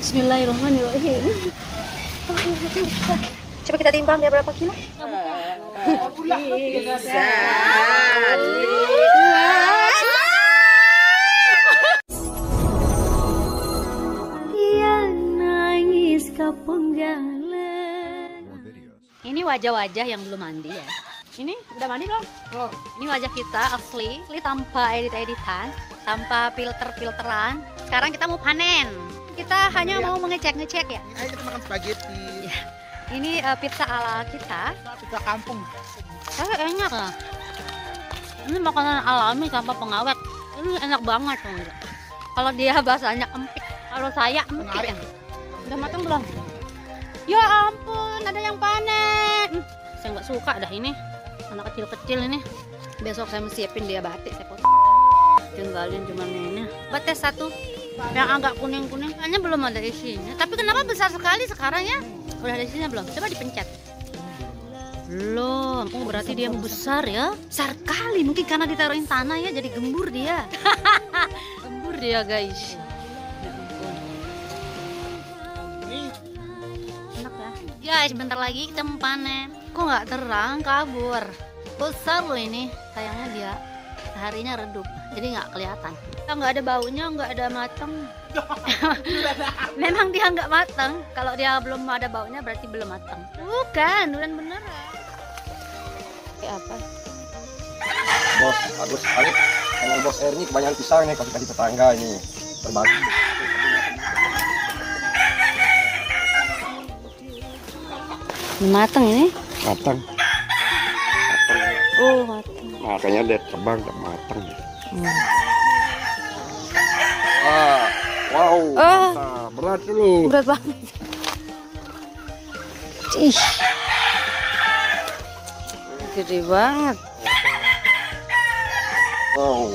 Bismillahirrahmanirrahim. Coba kita timbang dia berapa kilo? Ini wajah-wajah yang belum mandi ya. Ini udah mandi belum? Oh. Ini wajah kita asli tanpa edit-editan, tanpa filter-filteran. Sekarang kita mau panen. Kita hanya mau ngecek ya. Ayo kita makan spaghetti. Ya. Ini pizza ala kita. Pizza kampung. Enak lah. Ini makanan alami tanpa pengawet. Ini enak banget tuh. Kalau dia bahasanya empik, kalau saya empik ya. Udah matang belum? Ya ampun, ada yang panen. Saya nggak suka dah ini. Anak kecil-kecil ini. Besok saya mesti siapin dia batik, saya potong. Tinggalin cuman ini. Batik satu yang agak kuning-kuning, kayaknya belum ada isinya. Tapi kenapa besar sekali sekarang ya? Udah ada isinya belum? Coba dipencet. Belum. Oh, berarti dia besar ya? Besar kali. Mungkin karena ditaruhin tanah ya, jadi gembur dia. Gembur dia guys. Enak ya? Guys, bentar lagi kita mau panen. Kok nggak terang, kabur. Besar loh ini. Sayangnya dia seharinya redup, jadi nggak kelihatan. Nggak ada baunya, nggak ada matang. Memang dia nggak matang. Kalau dia belum ada baunya berarti belum matang. Bukan, durian beneran. Kayak apa? Bos, bagus sekali. Dengan bos R ini kebanyakan pisang nih, kasih tetangga ini berbagi. Matang ini? Matang. Oh, matang. Makanya dia terbang dan matang. Ah, wow. Mantap. Berat dulu. Berat banget. Ih. Gede banget. Wow,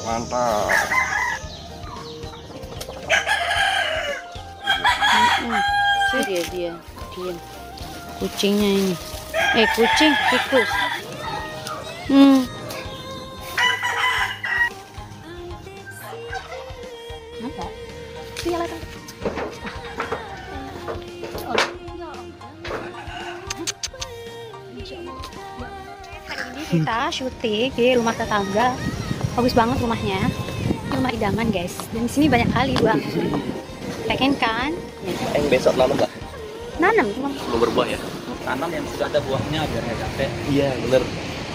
mantap. Dia diam. Kucingnya ini. Kucing tikus. Apa? Iya lah. Kita syuting di rumah tetangga. Bagus banget rumahnya. Rumah idaman guys. Dan di sini banyak kali bang. Pengen kan? Besok nanam lah. Nanam cuma. Belum berbuah ya. Tanam yang sudah ada buahnya biar nggak capek. Iya, bener.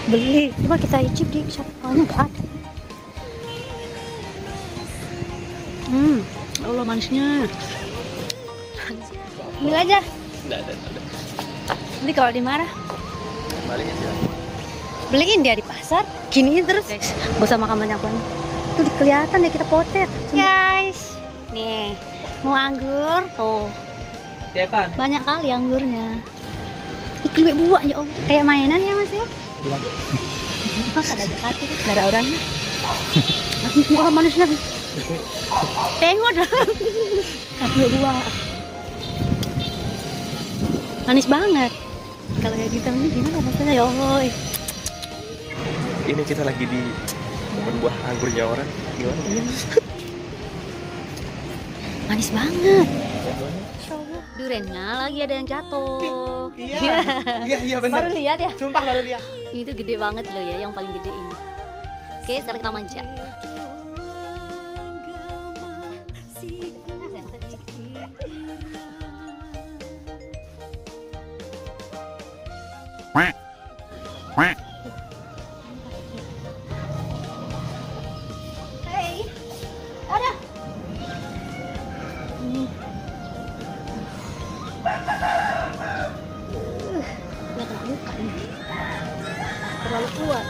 Beli. Coba kita icip di shopnya nggak ada. Allah manisnya. Beli aja. Nggak ada. Beli kalau dimarah. Baliknya sih. Beliin dia di pasar. Giniin terus. Guys, gak usah makan banyak banget. Tuh kelihatan deh kita potet. Guys, nih mau anggur tuh. Ya kan? Banyak kali anggurnya. Ikut buah ya om. Kayak mainan ya mas ya. Mas ada Jakarta, gak ada orangnya. Wah manisnya. Tengok dah. Ambil buah. Manis banget. Kalau kayak gitu ini gimana rasanya ya Allah. Ini kita lagi di buah anggurnya orang. Gimana? Manis banget. Duriannya lagi ada yang jatuh. Iya benar. Baru lihat ya. Sumpah baru lihat. Itu gede banget loh ya, yang paling gede ini. Oke, sekarang kita manja. Hey, ada. Kelihatan luka ini. Terlalu kuat.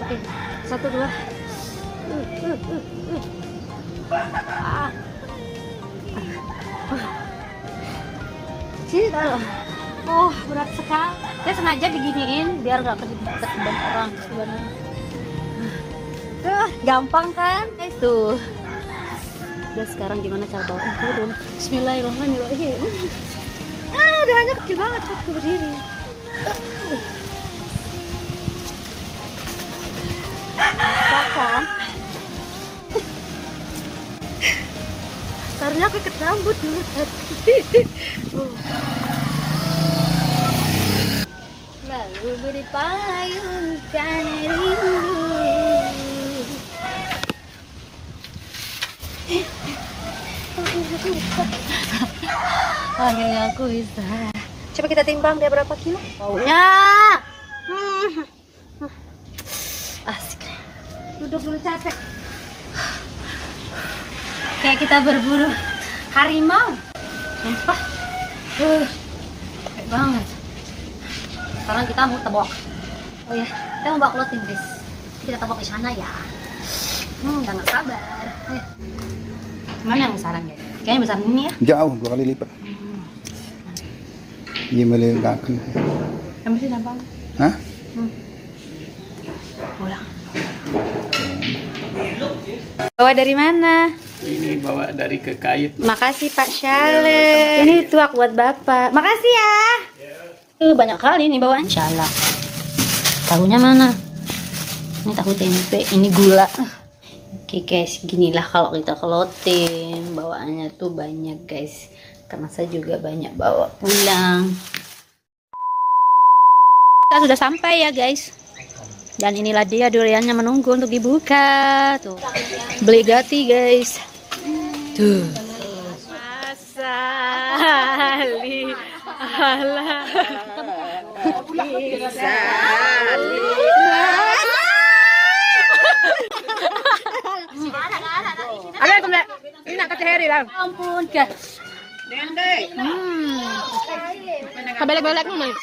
Oke, 1, 2. Sini taruh. Oh, berat sekali. Dia sengaja diginiin biar nggak kedebat orang sebenarnya. Gampang kan? Tuh. Udah sekarang gimana cara bawa turun? Bismillahirrahmanirrahim. Udah hanya kecil banget waktu berdiri. Kan? aku ikat rambut dulu tadi. Lalu beri payungkan rindu. Akhirnya aku bisa. Coba kita timbang dia berapa kilo? Ya. Asik. Duduk dulu capek. Kayak kita berburu harimau. Sumpah. Capek banget. Sekarang kita mau tebok. Oh ya, kita mau bawa clothing guys. Kita tebok di sana ya. Udah gak sabar. Ayo. Mana yang besar guys? Kayaknya besar ini ya. Jauh 2 kali lipat. Iya melegakan. Kamu sih nampak? Hah? Pulang. Bawa dari mana? Ini bawa dari Kekayut. Makasih Pak Syale. Ini tuak buat Bapak. Makasih ya. Banyak kali nih bawaan. Insyaallah. Tahunya mana? Ini tahu tempe, ini gula. Oke guys, ginilah kalau kita clothing. Bawaannya tuh banyak guys. Karena saya juga banyak bawa pulang. Kita sudah sampai ya guys. Dan inilah dia duriannya menunggu untuk dibuka. Tuh. Beli gati guys. Tuh. Masali ala. Ada aku nak. Ini nak kata Heri lah. Ampun guys. Kabelek-belek mana?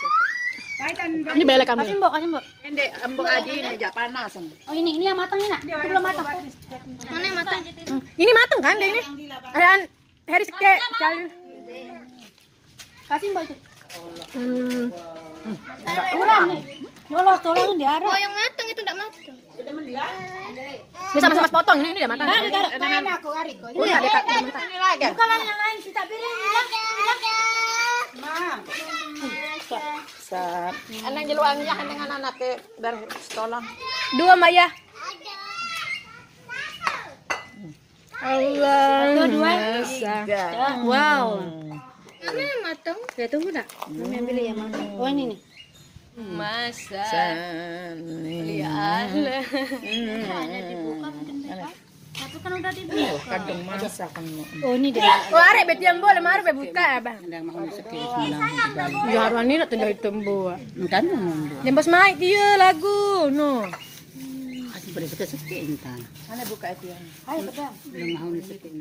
Ini belek kamu. Kasih mbok, kasih mbok. Ini ambok adi ini jak panas. Oh ini yang matang ini nak. Itu belum matang. Mana yang matang? Ini matang kan ini? Ayaan Heri seke jalin. Kasih mbok itu. Ulang nih. Yolah, tolong diarah. Oh, yang matang itu enggak matang. Bisa mas potong ini udah matang. Aku hari kok. Udah dekat matang. Ini lagi. Bukan yang lain kita piring. Anang jeluangnya dengan anak ke dari sekolah. 2 Maya. Allah. Dua-dua. Wow. Mana yang matang? Ya tunggu nak. Mami ambil yang mana? Oh ini nih. Masa. Lihat. Hanya dibuka mungkin besok. Satu kan udah dibuka. Kadang masak kan. Oh ini deh. Oh arek bet yang boleh mari be buka abang. Ya harwani nak tenda tembo. Kan Lembos mai dia lagu no. kasih pada suka entan. Mana buka itu yang? Ayo pedang. Belum mau nih sepi.